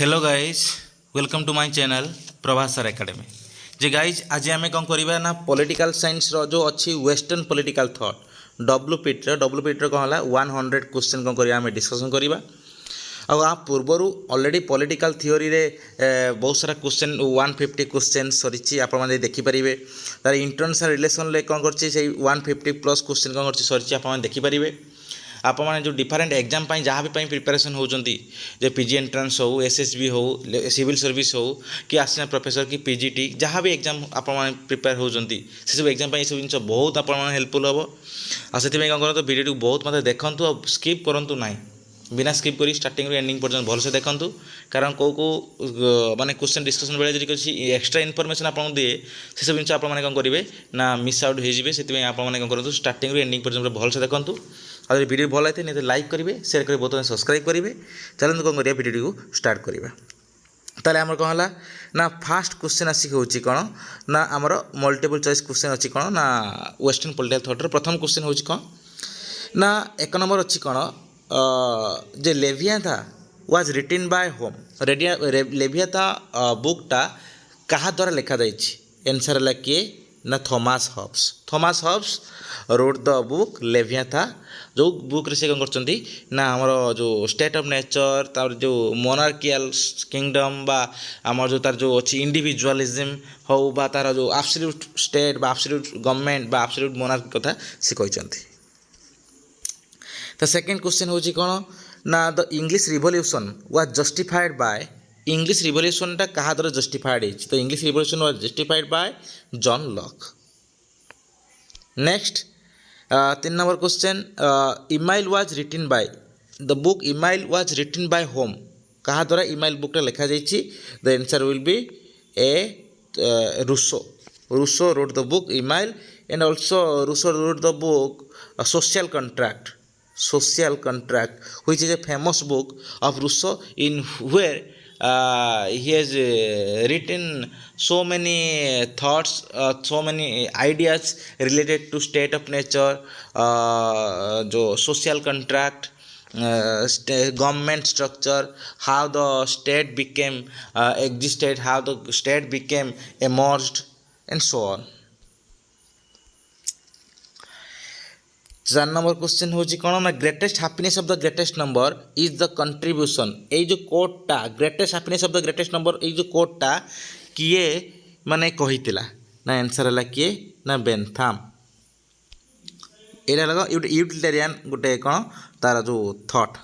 Hello guys welcome to my channel Prabhas sir academy जे guys आज आम कौन करवा ना पॉलिटिकल साइंस रो जो अच्छी वेस्टर्न पॉलिटिकल थॉट डब्ल्यूपीटी कौन है 100 क्वेश्चन कौन करवा डिस्कसन करवा आ पूर्वर ऑलरेडी पॉलिटिकल थियोरी रे बहुत सारा क्वेश्चन 150 क्वेश्चन सरी आपने देखिपारे तार इंटरनेशनल रिलेशन ले कौन कर 150 प्लस क्वेश्चन कौन कर सरी आप देखिपारे आप जो डिफरेंट एग्जाम जहाँ भी प्रिपेरेसन होती पीजी एंट्रांस हो एसएसबी हो सिविल सर्विस हो कि आसिस्टेंट प्रोफेसर कि पीजीटी जहाँ भी एग्जाम आप प्रिपेयर होती से सब एग्जाम सब जिन बहुत आप हेल्पफुल हम आसे कौन करूँ वीडियो बहुत मतलब देखूँ और स्किप करूँ ना बिना स्किप करी स्टार्टिंग एंडिंग पर्यटन भलसे देखूँ कारण कौ माने क्वेश्चन डिस्कसन बेले जब किसी एक्सट्रा इनफर्मेशन आपको दिए से सब जिन आप कौन करेंगे ना मिस आउट होते आपने कौन करूँ स्टार्टिंग एंडिंग पर्यटन भलसे देखूँ और वीडियो भल होता है लाइक करेंगे शेयर करेंगे बहुत सब्सक्राइब करेंगे चलते कौन करिए वीडियो को स्टार्ट करवा ताले आमर कौन है ना फास्ट क्वेश्चन आसिक हूँ कौन ना आमर मल्टीपल चॉइस क्वेश्चन अच्छी कौन ना वेस्टर्न पॉलिटिकल थॉट प्रथम क्वेश्चन हूँ कौन ना एक नंबर अच्छी कौन जे लेवियाथा वाज रिटेन बाय होम लेवियाथा बुकटा क्या द्वारा लिखा जाइए एनसर है किए ना Thomas Hobbes wrote the book Leviathan जो बुक रे से कौन करछंती ना हमर जो स्टेट ऑफ नेचर तार जो मोनार्कियल किंगडम बा हमर जो तार जो अछि इंडिविजुअलिज्म हो बा तार जो एब्सोल्यूट स्टेट बा एब्सोल्यूट गवर्नमेंट बा एब्सोल्यूट मोनार्की कथा से कहछंती। तो सेकंड क्वेश्चन होची कोन ना the English revolution was justified by English revolution टा कहा द्वारा जस्टिफाइड है तो English revolution was justified by John Locke. Next 3 number question Emile was written by the book Emile was written by whom कहा द्वारा ईमेल बुकटा लिखा जाइए the answer will be A Rousseau road the book Emile and also Rousseau road the book social contract which is a famous book of Rousseau in where he has written so many thoughts so many ideas related to state of nature जो social contract government structure how the state became existed how the state became emerged and so on। 4 number question होची कौन ना greatest happiness of the greatest number is the contribution ये जो कोडटा greatest happiness of the greatest number ये जो कोडटा किए माने कहितिला ना आंसर है किए ना बेनथाम एटा लगा यूटिलिटेरियन गोटे कौन तार जो thought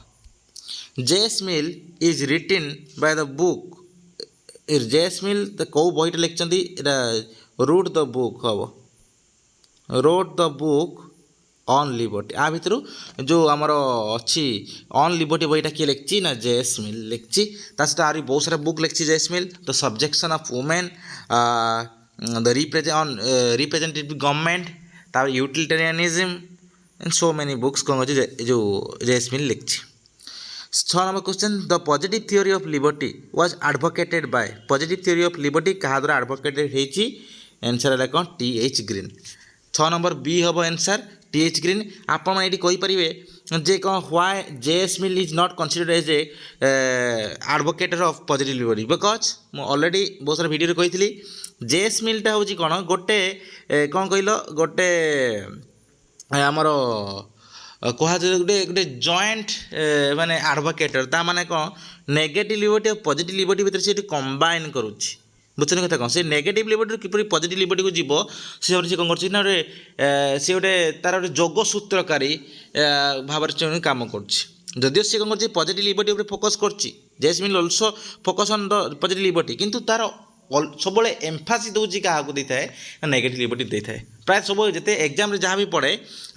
JS Mill is written by the book JS Mill कौ बहीटा लिखिंट रोड द बुक हम wrote the book on liberty आ भितर जो आमर अच्छी ऑन लिबर्टी बहीटा किए लिखी ना जेएस मिल लिखी सहित आहरी बहुत सारा बुक लिखी JS Mill the subjection of women the representative government तार utilitarianism and so many books कौन अच्छे जो जेएस मिल लिखी। 6 number question the positive theory of liberty was advocated by positive theory of liberty क्या द्वारा advocated होती answer है कौन टी.एच. ग्रीन। 6 नंबर बी हम आंसर टी.एच. ग्रीन आपन ये कहींपारे जे कौन why JS Mill is not considered as a एडवोकेटर of positive liberty because मु ऑलरेडी बहुत सारा वीडियो कही जेएस मिलटा हूँ कौन गोटे कौन कहल गोटे आमर कह गोटे गोटे जॉइंट माने एडवोकेटर ता माने कौन नेगेटिव लिबर्टी और पॉजिटिव लिबर्टी भितर से कंबाइन करुच्ची बुझे कथा कौन से नेगेटिव लिबर्टी किपर पॉजिटिव लिबर्टी को जीव से कौन कर सी गोटे तार गोटे जोगसूत्रकारी भाव में कम कर सी कौन कर पॉजिटिव लिबर्टी फोकस कर JS mill also focus on the positive liberty किंतु तार सब एम्फासिस दूसरी क्या देता है नेगेटिव लिबर्टी देता है प्राय सब जिते एग्जाम जहाँ भी पढ़े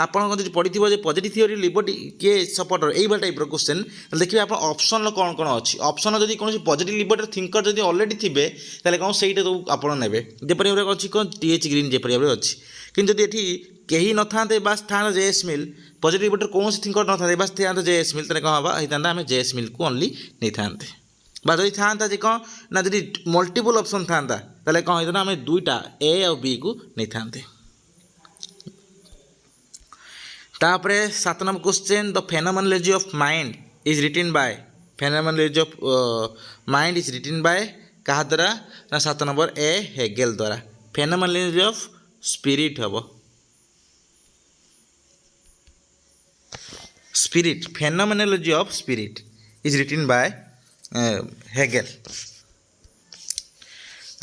आप पढ़ी थो पॉजिटिव थ्योरी लिबर्टी किए सपोर्टर यही टाइप क्वेश्चन देखिए आप ऑप्शन कौन कौन अच्छी ऑप्शन जब कौन पॉजिटिव लिबर्टी थिंकर जब ऑलरेडी थे ताले कौन से आप ने जपरी भाव अच्छी कौन टी.एच. ग्रीन जपरी भाव अच्छी कि ये कहीं न था बास था जेएस मिल पॉजिटिव लिबर्टी कौन थिंकर न था बास था जेएस मिल तेज कौन होता आम जेएस मिल को ओनली नहीं था जदि था जे कौन ना जब मल्टीपल ऑप्शन था ताले कौन होता आम दुईटा ए और बी को नहीं था। तापरे 7 number question the phenomenology of mind is written bye phenomenology of mind is written by କାହା ଦ୍ୱାରା ନା 7 ନମ୍ବର ଏ ହେଗେଲ ଦ୍ୱାରା phenomenology of spirit ହେବ spirit phenomenology of spirit is written by Hegel.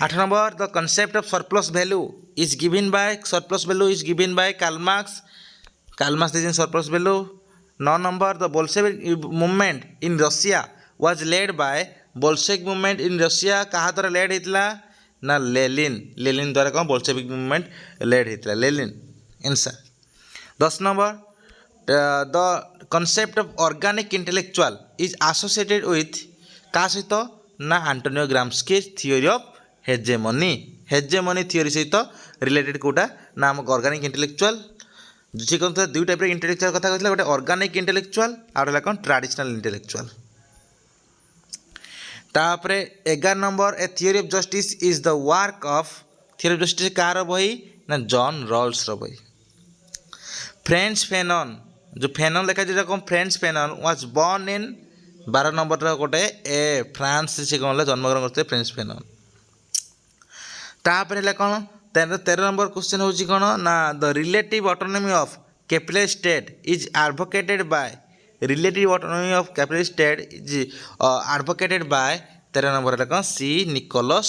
8 number the concept of surplus value is given by Karl Marx. Karl Marx is in surplus value. 9 number the Bolshevik movement in Russia was led by Bolshevik movement in Russia कहाँ द्वारा led हितला ना लेलिन द्वारा कौन Bolshevik movement led हितला Lenin answer. 10 number the concept of organic intellectual is associated with कहाँ सहित ना Antonio Gramsci's theory of hegemony theory सहित related कोटा ना हमको organic intellectual जी कौन था दो टाइप रे इंटेलेक्चुअल कथा कहला गोटे ऑर्गेनिक इंटेलेक्चुअल आउट हला कौन ट्रेडिशनल इंटेलेक्चुअल. तापरे 11 number A theory of justice is the work of theory of justice car बही ना जॉन रॉल्स रो बही. फ्रेंच फेनन जो फेनन लिखा जे कौन French Fanon was born in 12 number रो गोटे ए फ्रांस से कौन जन्मग्रहण करते फ्रेंच फेनन. तापरे हला कौन 13 नंबर क्वेश्चन होची कौन ना the relative autonomy of capital state is advocated by relative autonomy of capital state is advocated by 13 number है कौन सी निकोस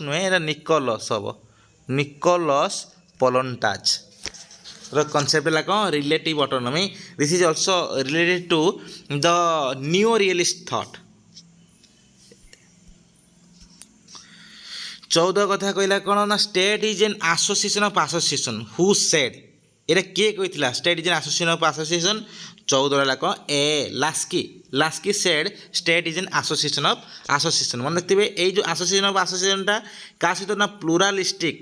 नुहे एटा निकोलस हम निकोलस पोलंटाज रो कॉन्सेप्ट है कौन relative autonomy. This is also related to the new realist thought. 14 कथा कहला कौन ना state is an association of association who said एटा किए कहितला state is an association of association 14 है कौन A Laski said state is an association of association. मन रखते ये जो एसोसिएशन ऑफ एसोसिएशनटा क्या सहित ना प्लुरालिस्टिक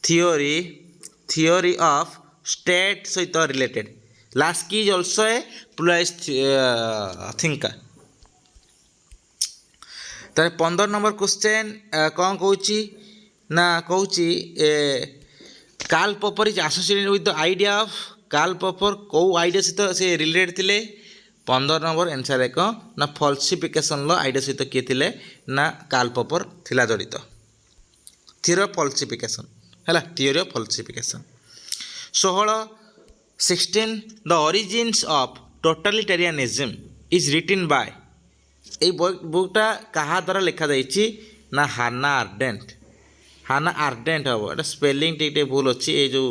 थियोरी ऑफ स्टेट सहित related. Laski is also a pluralist thinker. तार 15 नंबर क्वेश्चन कौन कहूँ ना कहूँ Karl Popper is associated with the idea of Karl Popper कौ आइडिया सहित से रिलेटेड थिले 15 नंबर आंसर है कौन ना फॉल्सिफिकेशन लो आइडिया सहित किए थिले ना कार्ल पॉपर थिला जड़ित थियोरी ऑफ फॉल्सिफिकेशन है theory of falsification. 16 the origins of totalitarianism is written by এই বুকটা কাহা দ্বারা লেখা যাইছি না হানা আর্ডেন্ট हम এটা স্পেলিং টিকে ভুল অছি এই যে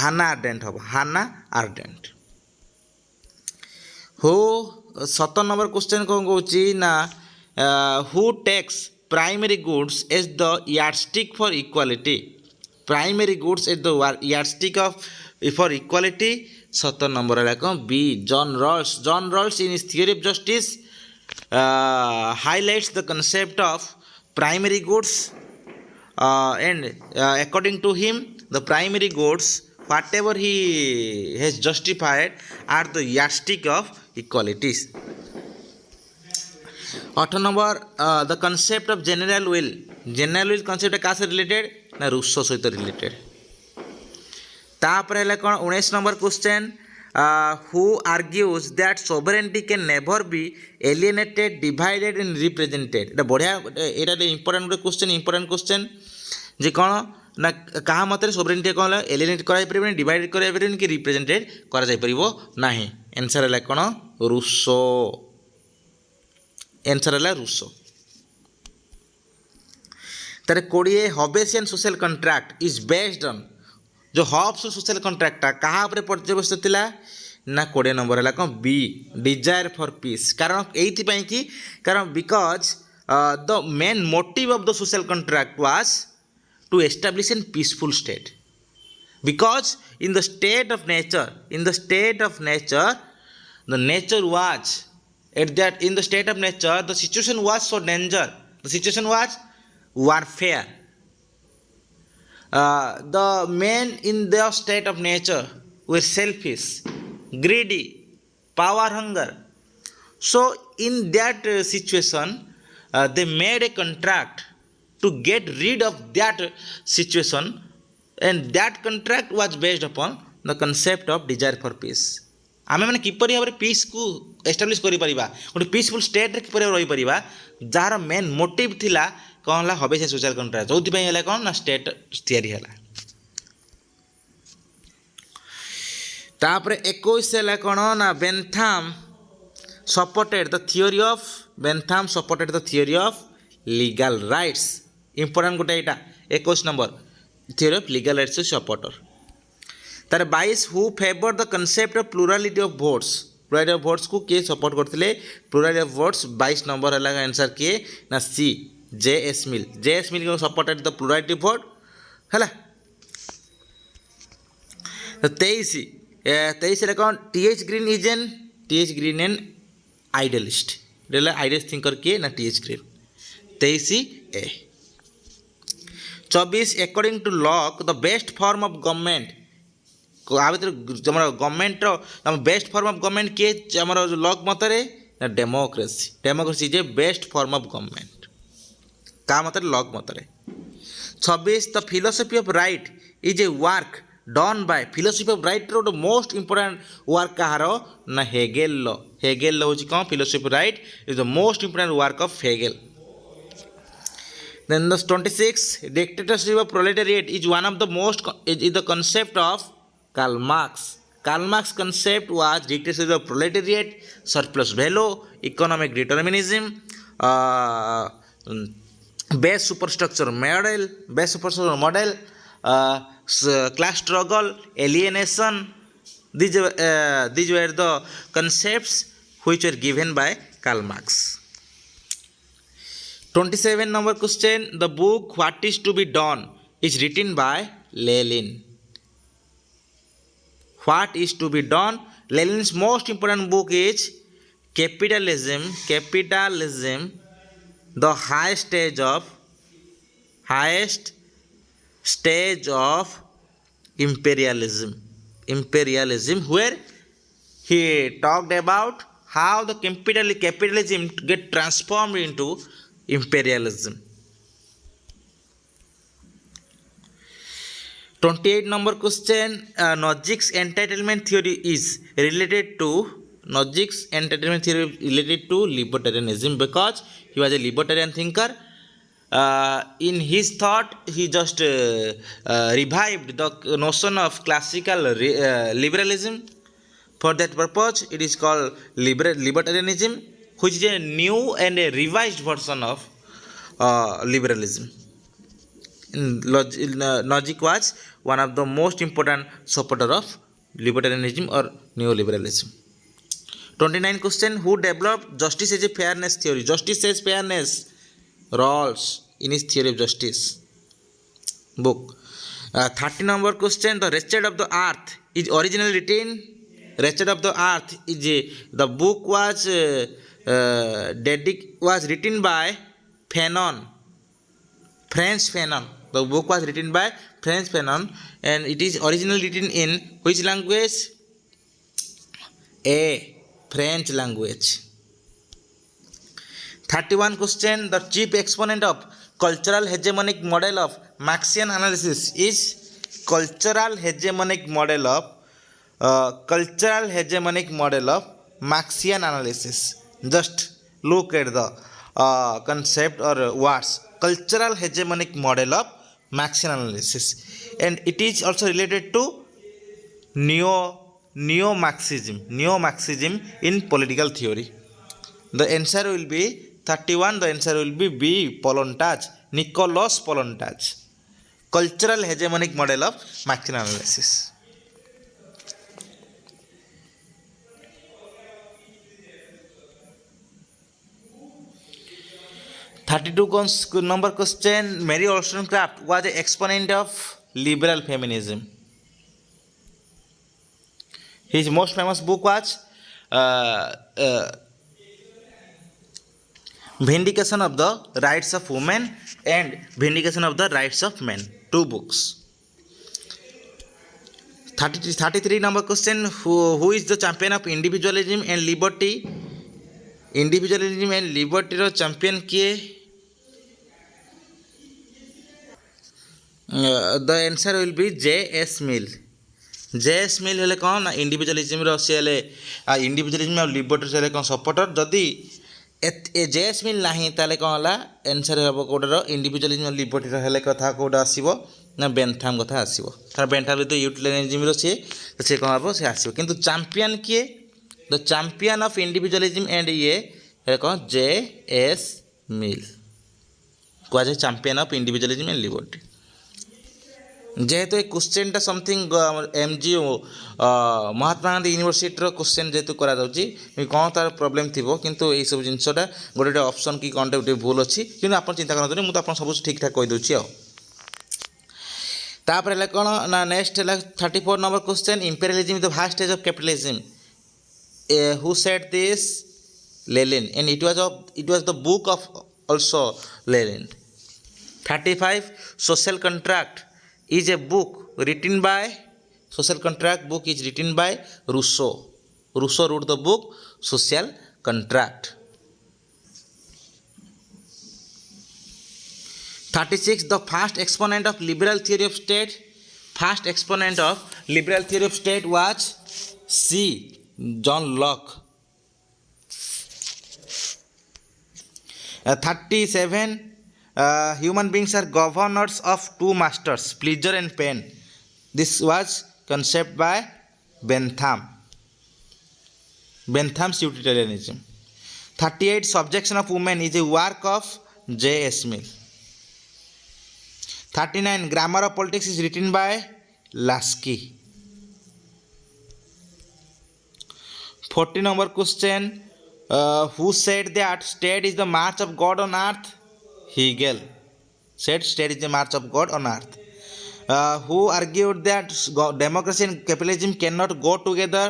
হানা আর্ডেন্ট হু 17 नंबर क्वेश्चन कौन कहूँ ना who takes primary goods as the yardstick for equality primary goods as the yardstick of for equality 17 number है कौन B John Rawls in his theory of justice highlights the concept of primary goods and according to him the primary goods whatever he has justified are the yardstick of equalities. 8 number the concept of general will concept कहाँ से related ना Rousseau सहित related. तापर है कौन 19 number question who argues that sovereignty can never be alienated, divided and represented. এটা बढ़िया এটা ইম্পর্টেন্ট क्वेश्चन যে কোন না কাহা মতে সোভরেনিটি কোন এলিয়েনেট করা যাই পারিবনি ডিভাইড করা যাই পারিবনি কি রিপ্রেজেন্টেড করা যাই পারিবো नाही. आंसर है कोन रूसो. आंसर है रूसो. तारे 20 Hobbesian social contract is based on जो हॉब्स सोशल कॉन्ट्रैक्टटा कहाँ पर पर्यवेसित थिला ना 20 नंबर है कौन बी डिजायर फॉर पीस. कारण ये कि कारण because the main motive of the social contract was to establish an peaceful state because in the state of nature the nature was at that in the state of nature the situation was so danger the situation was warfare. The men in their state of nature were selfish, greedy, power hunger. So in that situation, they made a contract to get rid of that situation, and that contract was based upon the concept of desire for peace. आमे मैंने किपर भाव में piece को establish कर गोटे peaceful state किपर रही पार jar main motive थिला कौन है हबे से सोशल कंट्राक्ट जो कौन ना स्टेट तैयारी है तापर 21 है कौन ना Bentham supported the theory of Bentham supported the theory of legal rights important गोटे यहाँ 21 number theory of legal rights supporter तार 22 who favour the concept of plurality of votes को किए सपोर्ट करते प्लुरालिटी ऑफ वोट्स 22 नंबर है answer किए ना C JS. Mill supported the plurality of vote है 23 कौन TH. Green an idealist idealist thinker किए ना टी.एच. ग्रीन 23 ए 24 according to Locke the best form of government आ भर government best form of government किए आम लॉक मतरे ना democracy is a best form of government का मतरे लॉक मतरे 26 the philosophy of right is a work done by philosophy of right रो मोस्ट इंपोर्टेंट वर्क कहार ना हेगेल हूँ कौन philosophy of right is the most important work of Hegel then the 26 dictatorship of proletariat is one of the most is the concept of Karl Marx concept was dictatorship of proletariat surplus value economic determinism base superstructure model class struggle alienation these were the concepts which were given by Karl Marx 27 number question the book what is to be done is written by Lenin what is to be done Lenin's most important book is capitalism the highest stage of imperialism where he talked about how the capitalism get transformed into imperialism 28 number question Nojik's entitlement theory is related to libertarianism because he was a libertarian thinker in his thought he just revived the notion of classical liberalism for that purpose it is called libertarianism which is a new and a revised version of liberalism. Nozick was one of the most important supporter of libertarianism or neoliberalism. 29 question who developed justice as a fairness theory? Justice as fairness Rawls in his theory of justice book. 30 number question the wretched of the earth is originally written. Wretched of the earth is the book was written by Frantz Fanon. The book was written by Frantz Fanon and it is originally written in which language? French language. 31 question the chief exponent of cultural hegemonic model of Marxian analysis is cultural hegemonic model of Marxian analysis. Just look at the concept or words cultural hegemonic model of Marxian analysis and it is also related to neo-Marxism in political theory. The answer will be 31 the answer will be B Nicholas Polontarch cultural hegemonic model of Marxian analysis. 32 number question Mary Wollstonecraft was an exponent of liberal feminism. His most famous book was Vindication of the Rights of Women and Vindication of the Rights of Men. 2 books. 33 number question who is the champion of individualism and liberty? Individualism and liberty रो champion किए? The answer will be J.S. Mill. JS Mill हेले कौन ना individualism सी हेले individualism और liberty से कौन supporter जदि जेएस मिल नहीं ताले कौन है आंसर हम कौटर इंडिविजुअलिज्म और लिबर्टी हेले कथा कौटा आसो ना बेनथाम कथा आसो कारण बेनथाम तो यूटिलिटेरियनिज्म सी कौन हम सी आसो किंतु चैंपियन किए the champion of individualism and ये कौन जेएस मिल कहुए champion of individualism and liberty जेहेतु question something MGU Mahatma Gandhi university question जेहेतु करा कौन तार प्रोब्लेम थी किंतु यही सब जिनसा गोटे ऑप्शन कि कौन गोटे भूल अच्छी कि आप चिंता करते मुझे आप सब ठीक ठाक कहीदे तापर है कौन ना नेक्स्ट है 34 number question imperialism the fast stage of capitalism who said this Lenin and it was the book of also Lenin 35 social contract is a book written by social contract book is written by Rousseau. Rousseau wrote the book Social Contract. 36 the first exponent of liberal theory of state. First exponent of liberal theory of state was C. John Locke. 37 human beings are governors of two masters, pleasure and pain. This was concept by Bentham. Bentham's utilitarianism. 38 subjection of women is a work of J.S. Mill. 39 grammar of politics is written by Lasky. 40 number question, who said that state is the march of God on earth? Hegel said state is the march of God on earth. Who argued that democracy and capitalism cannot go together?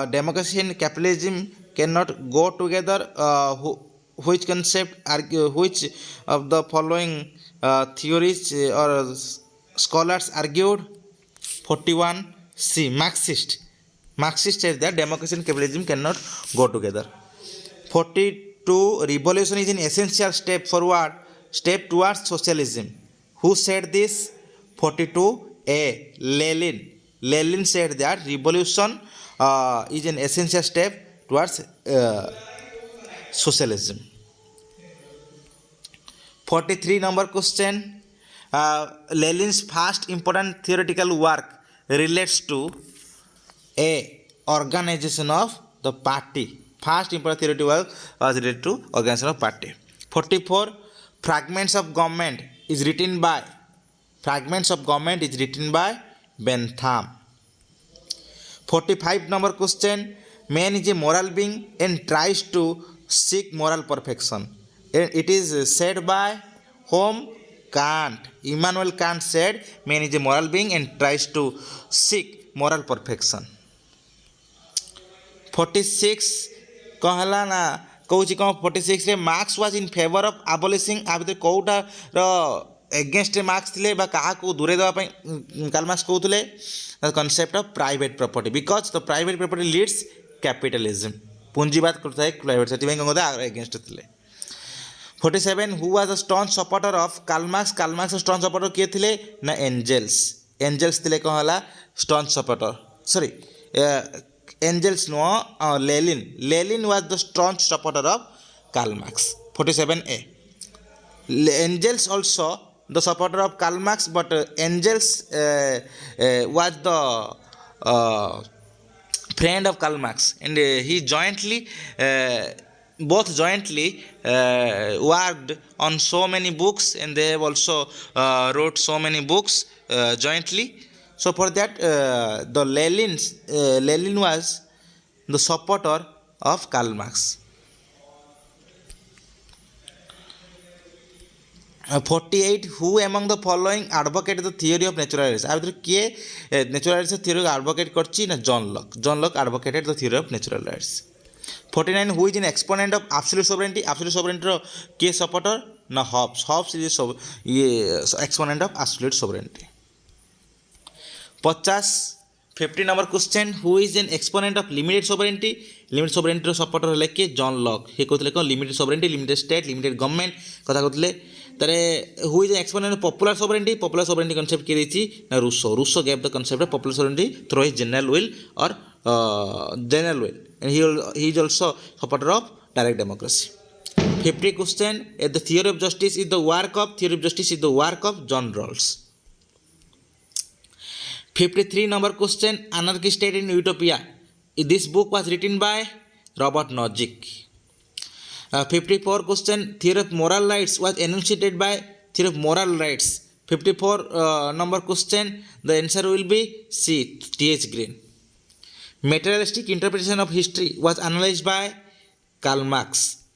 Democracy and capitalism cannot go together. Which concept which of the following theories or scholars argued? 41 C. Marxist said that democracy and capitalism cannot go together. 42 revolution is an essential step towards socialism. Who said this? 42 A. Lenin said that revolution is an essential step towards socialism. 43 number question, Lenin's first important theoretical work relates to A. Organization of the party. First important theoretical work was related to organization of party. 44 fragments of government is written by Bentham. 45 number question, man is a moral being and tries to seek moral perfection. It is said by whom? Kant. Immanuel Kant said man is a moral being and tries to seek moral perfection. 46 कौन है ना कौन 46 रे Marx was in favour of abolishing आ भीतर कौटार against Marx थे क्या दूरे देवाई कार्ल मार्क्स कहते concept of private property because the private property leads capitalism पूंजीवाद करता है प्राइवेट से एगेन्स्ट थे 47 who was a strong supporter of Karl Marx strong supporter किए थे ना एंजेल्स थे कौन है strong supporter sorry Angels no Lenin was the staunch supporter of Karl Marx. 47A. Engels also the supporter of Karl Marx, but Engels was the friend of Karl Marx, and he both jointly worked on so many books, and they have also wrote so many books jointly. So for that, the Lenin was the supporter of Karl Marx. 48 who among the following advocated the theory of natural rights? आ भीतर किए natural rights theory advocate करछि ना John Locke advocated the theory of natural rights. 49 who is an exponent of absolute sovereignty रो किए supporter ना Hobbes is exponent of absolute sovereignty. 50 number question, who is an exponent of limited sovereignty रो supporter है कि John Locke हे कहते कौन limited sovereignty limited state limited government कथा कहते तारे who is exponent popular sovereignty concept किए देछि ना Rousseau gave the concept of popular sovereignty through his general will और general will and he is also supporter of direct democracy 50 question the theory of justice is the work of John Rawls 53 number question anarchy state in utopia this book was written by Robert Nozick 54 question theory of moral rights was enunciated by theory of moral rights 54 number question the answer will be C T.H. Green materialistic interpretation of history was analyzed by Karl Marx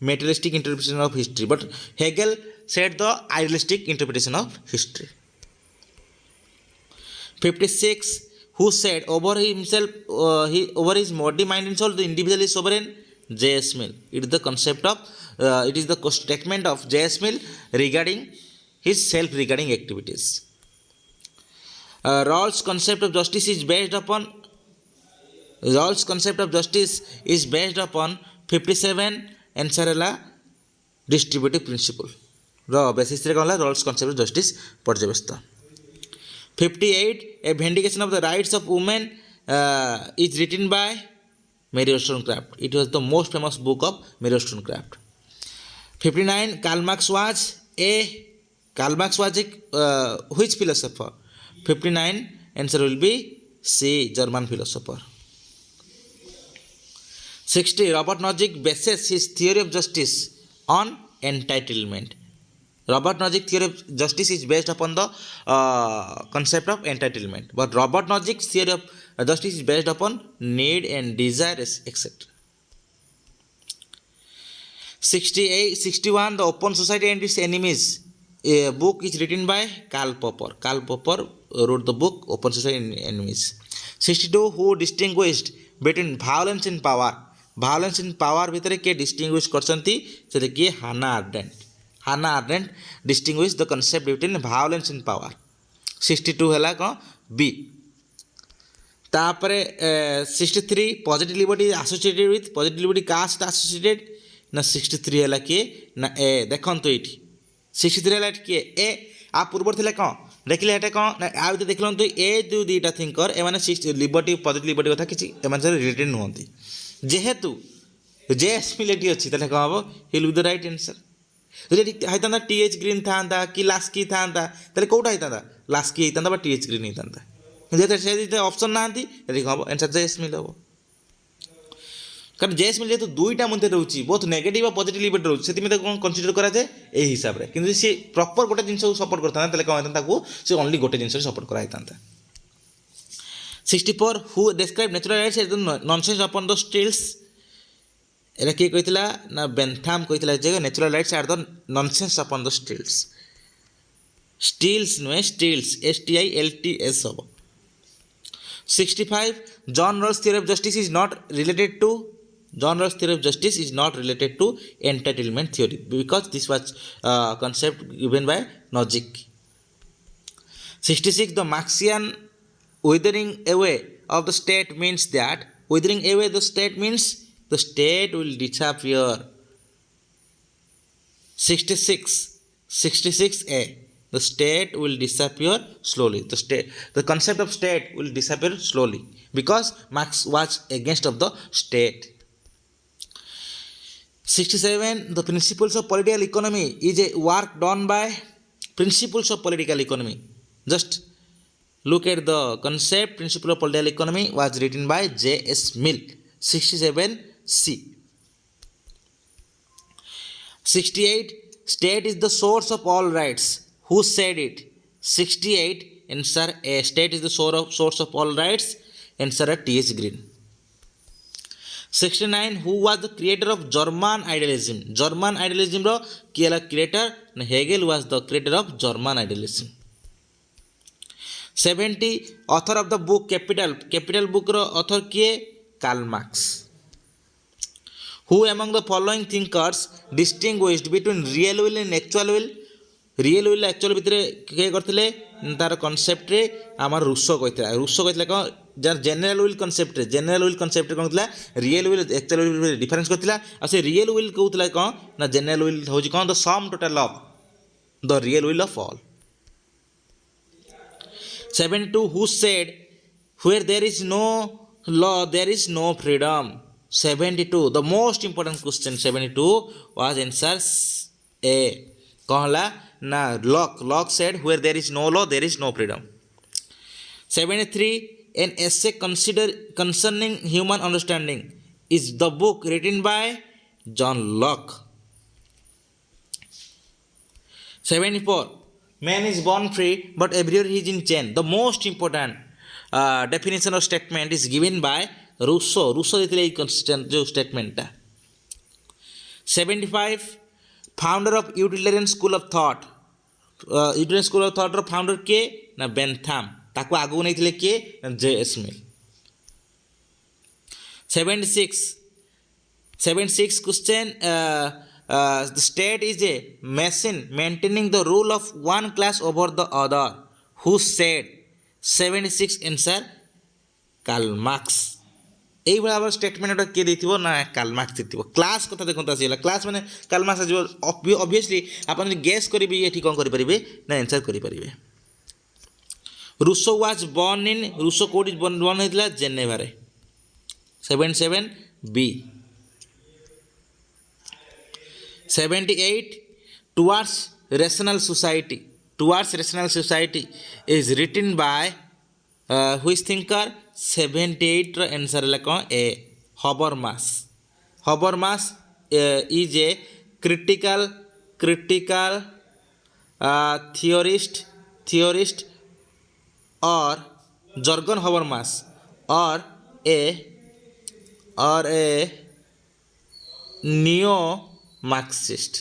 materialistic interpretation of history but Hegel said the idealistic interpretation of history 56 who said over himself over his body mind and soul the individual is sovereign J.S. Mill it is the concept of it is the statement of J.S. Mill regarding his self regarding activities Rawls concept of justice is based upon 57 answer है distributive principle basis रे कहला Rawls concept of justice पर्यवेक्षित 58 a vindication of the rights of women is written by Mary Wollstonecraft it was the most famous book of Mary Wollstonecraft 59 Karl Marx was which philosopher 59 answer will be C German philosopher 60 Robert Nozick bases his theory of justice on entitlement Robert Nozick theory of justice is based upon the concept of entitlement but Robert Nozick's theory of justice is based upon need and desire etc 61 the open society and its enemies a book is written by Karl Popper wrote the book open society and enemies 62 who distinguished between violence and power भितर किए distinguish करछंती से किए Hannah Arendt distinguish the concept between violence and power 62 हैला कौन B तापरे 63 positive liberty associated with positive liberty कास्ट associated ना 63 हैला किए ना ए देखंतो एठी 63 हैला किए ए आ पूर्व थिले कौन देखिले एटा कौन ना आ देखलंतो ए दुईटा थिंकर ए माने लिबर्टी पॉजिटिव लिबर्टी कथा किछि ए माने रिलेटेड नहोंती जेहेतु J.S. Mill एटी अच्छी ताले कौन हम he will be the right answer तो ये हाइता T.H. Green था कि लास्की था ताले कोटा हाइता लास्की हाइता बा T.H. Green हाइता जेते से ऑप्शन ना आंती एटी कौन हम आंसर J.S. Mill हो कारण J.S. Mill जेतु दुईटा मते रहउची बहुत नेगेटिव और पॉजिटिव लिबर्टी रहउची सेति में कोन कंसीडर करा जाय ए हिसाब रे किंतु से प्रॉपर गोटे जिंस सपोर्ट करता ताले कौन हाइता ताको से ओनली गोटे जिंस सपोर्ट करा हाइता 64 who described natural rights as the nonsense upon the stilts era किए कहितला ना बेंथाम कहितला जे natural rights are the nonsense upon the stills नुए stills STILTS हो 65 John Rawls theory of justice is not related to entitlement theory because this was concept given by Nozick 66 the Marxian withering away of the state means that the state will disappear 66a the state will disappear slowly the concept of state will disappear slowly because Marx was against of the state 67 the principles of political economy is a work done by principles of political economy just look at the concept principle of political economy was written by J.S. Mill 67C 68 state is the source of all rights who said it 68 answer A state is the source of all rights answer A T.H. Green 69 who was the creator of German idealism ro kiela creator Hegel was the creator of German idealism 70 author of the book capital book ro author kiye Karl Marx who among the following thinkers distinguished between real will and actual will actual भितर किए करथिले तार concept रे आमार Rousseau कहितला को general will concept रे कोन थिला real will actual will difference करथिला आ से रियल विल कहउतला कोन ना जनरल विल होजी कोन the sum total of the real will of all. 72 who said where there is no law there is no freedom. 72 the most important question 72 was answers A. कौन हला ना Locke said where there is no law there is no freedom. 73 an essay concerning human understanding is the book written by John Locke. 74 man is born free but everywhere he is in chain. The most important definition of statement is given by Rousseau ଦେଇଥିଲେ ଏଇ consistent ଯେଉଁ statementଟା. 75 founder of utilitarian school of thought. utilitarian school of thought ର founder କିଏ ନା ବେନ୍ଥାମ୍. ତାକୁ ଆଗକୁ ନେଇଥିଲେ କିଏ ନା ଜେ.ଏସ୍. Meal. 76 question the state is a machine maintaining the rule of one class over the other. Who said? 76 answer Karl Marx. এইভাবে আবার স্টেটমেন্ট ওটা কে ଦେଇଥିବ ନା Karl Marx ଦେଇଥିବ. କ୍ଲାସ୍ କଥା ଦେଖନ୍ତୁ ଆସିଗଲା କ୍ଲାସ୍ ମାନେ Karl Marx ଆସିବ. ଅବଭିୟସଲି ଆପଣ ଯଦି ଗେସ୍ କରିବେ ଏଠି କ'ଣ କରିପାରିବେ ନା ଆନ୍ସର୍ କରିପାରିବେ. ରୁଷୋ ୱାଜ୍ ବର୍ନ ଇନ୍ ରୁଷୋ କୋଉଠି ବର୍ନ ହେଇଥିଲା ଜେନେଭାରେ. 77 B. 78 towards rational society is written by which thinker. 78 ର answer ହେଲା କ'ଣ A. Habermas is a critical theorist or Jürgen Habermas or a neo-Marxist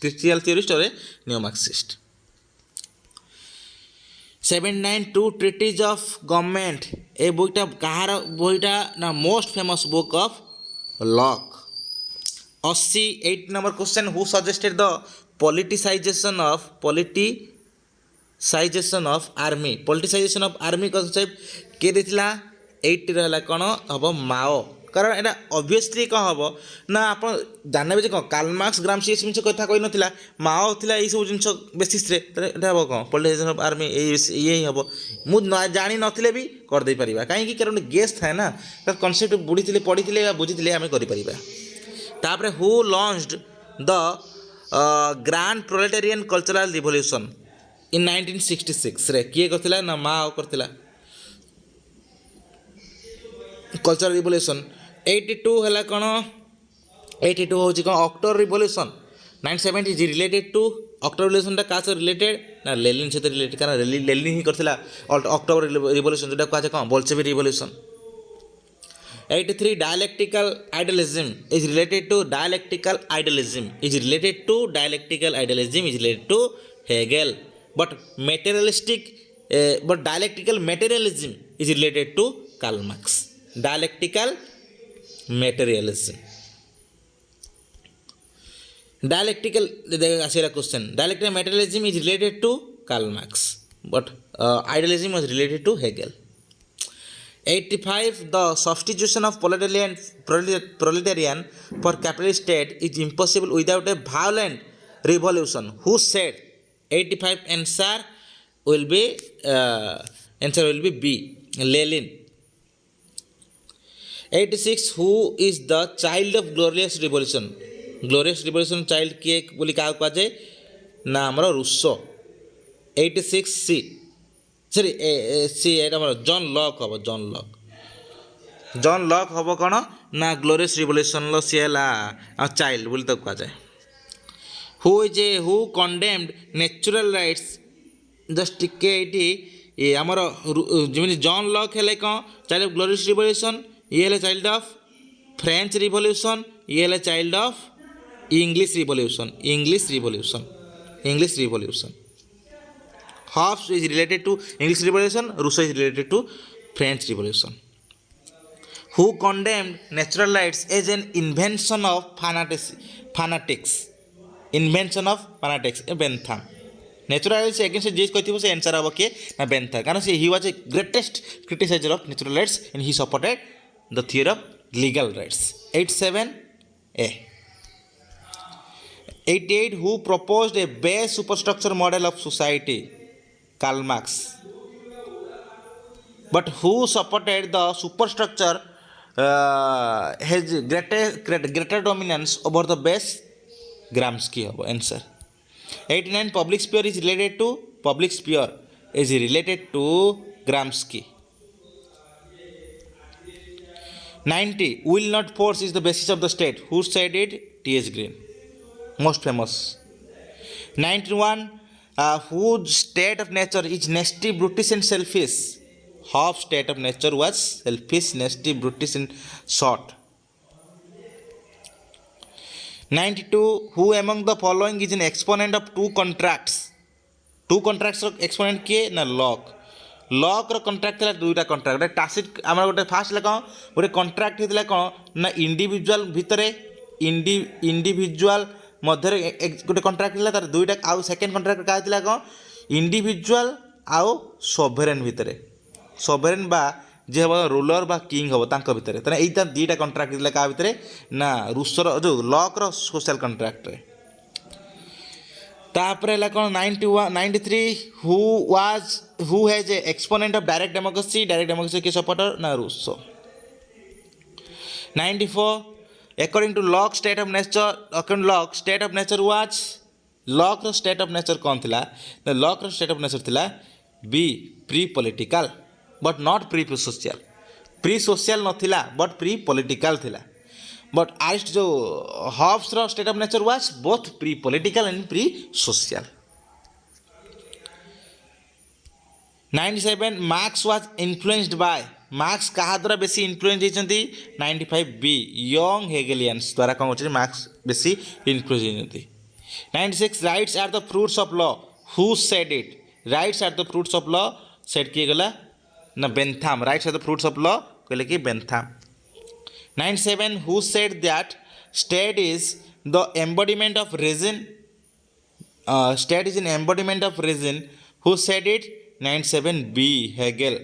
critical theorist or a neo-Marxist. 79 two treatise of government. ए बुकटा कहार बहीटा ना most famous book of lock. 88 number question who suggested the politicization of army. politicization of army concept के देथिला 80 रहला कोन हबो माओ. कारण एटा obviously कौन हम ना आप जानवे जे कौन Karl Marx ग्रामसी ये जिन कथा कही नाला माओ थिला ये सब जिन बेसिस रे हम कौन पॉलिटिशियन ऑफ आर्मी ये हम मु जानी नथिले भी कर दे परिबा काहे कारण गेस थाए ना कॉन्सेप्ट बुढ़ी पढ़ी बुझी आम कर तापर who launched the grand proletarian cultural revolution in 1966 रे किए करथिला ना माओ करथिला कल्चरल रिवोल्यूशन. 82 है कौन 82 हूँ कौन October revolution. 970 is related to October revolution क्या रिलेटेड ना लेनिन सहित रिलेटेड कारण लेनिन ही करथिला अक्टोबर रिवोल्यूशन जोटा कहुए कौन Bolshevik revolution. 83 dialectical idealism is related to dialectical idealism is related to Hegel but dialectical materialism is related to Karl Marx. dialectical materialism आसिला question dialectical materialism is related to Karl Marx but idealism was related to Hegel. 85 the substitution of proletarian for capitalist state is impossible without a violent revolution. Who said? 85 answer will be B. Lenin. 86 who is the child of glorious revolution child किए बोली क्या कह जाए ना आमर Rousseau. 86 सी sorry C आमर John Locke हम कौन ना ग्लोरियस रिवोल्यूशन सी है चाइल्ड बोली तो कह जाए. Who condemned natural rights just टिके ये आमर जमी जॉन लॉक है कौन चाइल्ड ऑफ ग्लोरियस रिवोल्यूशन ये है चाइल्ड ऑफ फ्रेंच रिवोल्यूशन ये है child of English revolution. Hobbes is related to English revolution, Rousseau is related to French revolution. Who condemned natural rights as an invention of fanatics Bentham. natural rights against जे कहथिबो से answer हबो के ना Bentham कारण से he was a greatest criticizer of natural rights and he supported the theory of legal rights. 87A. 88 who proposed a base superstructure model of society? Karl Marx. But who supported the superstructure has greater dominance over the base? Gramsci hobo answer. 89 public sphere is related to Gramsci. 90 will not force is the basis of the state. Who said it? T.S. Green, most famous. 91 whose state of nature is nasty, brutish and selfish? Hobbes' state of nature was selfish, nasty, brutish and short. 92 who among the following is an exponent of two contracts? Two contracts exponent किए ना Locke रो contract थिला दुईटा contract गोटे टासिट आमर गोटे fast ला कौन गोटे contract होता कौन ना इंडिविजुअल भितर इंडिविजुअल मध्य गोटे कॉन्ट्रैक्ट थिला तार दुईटा आउ सेकेंड कॉन्ट्रैक्ट का थिला कौन इंडिविजुअल आउ सोभरेन भितर सोभरेन बा जे हम रूलर बा किंग हम तांको भितर ताने एइटा दुईटा कॉन्ट्रैक्ट थिला का भितर ना रूसर जो लॉक रो सोशल कॉन्ट्रैक्ट रे तापरे ला कौन 93 who has a exponent of direct democracy के सपोर्टर ना Rousseau. 94 according to Locke state of nature was Locke रो स्टेट ऑफ नेचर कौन थिला ना लॉक रो स्टेट ऑफ नेचर थिला बी pre political but not pre social नथिला बट प्री पॉलिटिकल थिला. बट आइस्ट जो हॉब्स रो state of nature was both pre political and pre social. 97 Marx was influenced by marks कहा द्वारा बेसी इन्फ्लुएंस होती 95 बी यंग हेगेलियंस द्वारा कौन होती मार्क्स बेसी इन्फ्लुएंस होती. 96 rights are the fruits of law. Who said it? Rights are the fruits of law said किए गला ना Bentham. Rights are the fruits of law कहले कि बेंथाम. 97 who said that state is the embodiment of reason? State is an embodiment of reason. Who said it? 97 B Hegel.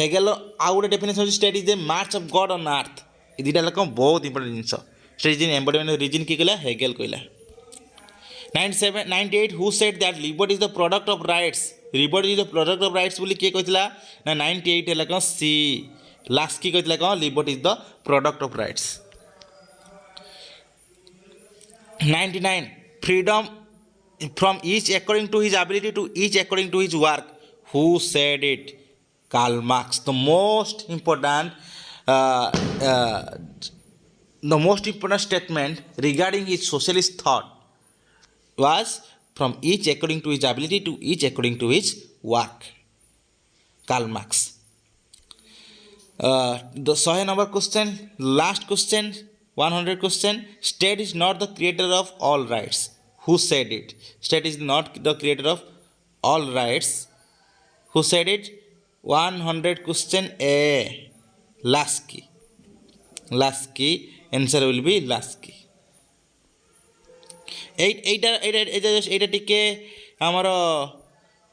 Hegel आउ गोटे definition state is a march of God on earth. ये दुटा लोक बहुत important जिनस. State is an embodiment of reason किए गला Hegel कहला. 98 who said that liberty is the product of rights? Liberty is the product of rights बोली किए कहला ना 98 है कौन सी लास्की कहला कौन liberty is the product of rights. 99 freedom from each according to his ability to each according to his work. Who said it? Karl Marx. The most important statement regarding his socialist thought was from each according to his ability to each according to his work. Karl Marx. The 100 number question, last question, 100 question. State is not the creator of all rights. Who said it? State is not the creator of all rights. Who said it? 100 question A. Lasky. Answer will be Lasky. এইটা টিকে আমার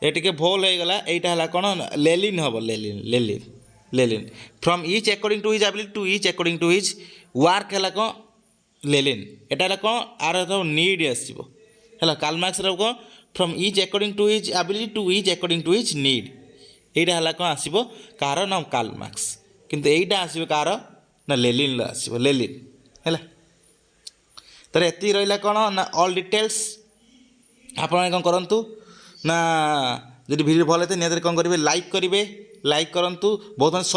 এটিকে ভুল হয়ে গলা. এইটা হলা কোন লেলিন হব. Lenin from each according to his ability to each according to his work হলা কোন লেলিন. এটা হলা কোন আর নিড আসব হলা. কার্ল মার্ক্স র কোন from each according to his ability to each according to his need. এইটা হলা কোন আসব কার না কার্ল মার্ক্স. কিন্তু এইটা আসব কার না লেলিন আসব. লেলিন হলা. तर एति रहा कौन ना ऑल डिटेल्स आप करूँ ना जब वीडियो भल होते निहत कौन करेंगे लाइक करूँ बहुत मैंने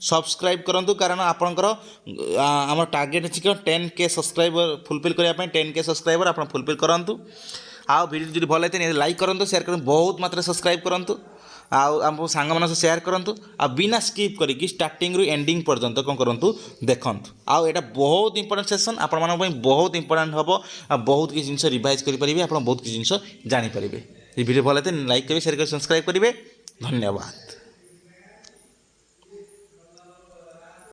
सब्सक्राइब करूँ कारण आपंकर आम टार्गेट अच्छी 10K सब्सक्राइबर फुलफिल करने 10K सब्सक्राइबर आप फुलफिल करूँ. आउ वीडियो जो भल होते लाइक करूँ शेयर करूँ बहुत मात्रा सब्सक्राइब करूँ आम सांग मान शेयर करूँ आ बिना स्किप करके स्टार्टिंग रु एंडिंग पर्यंत कौन करूँ देखूँ. आउ एटा बहुत इंपोर्टेंट सेशन आपण बहुत इंपोर्टेंट हम आ बहुत किसी जिन रिवाइज करेंगे आप बहुत किसी जिन जानीपर. वीडियो भल होते लाइक करेंगे शेयर करेंगे सब्सक्राइब करेंगे. धन्यवाद.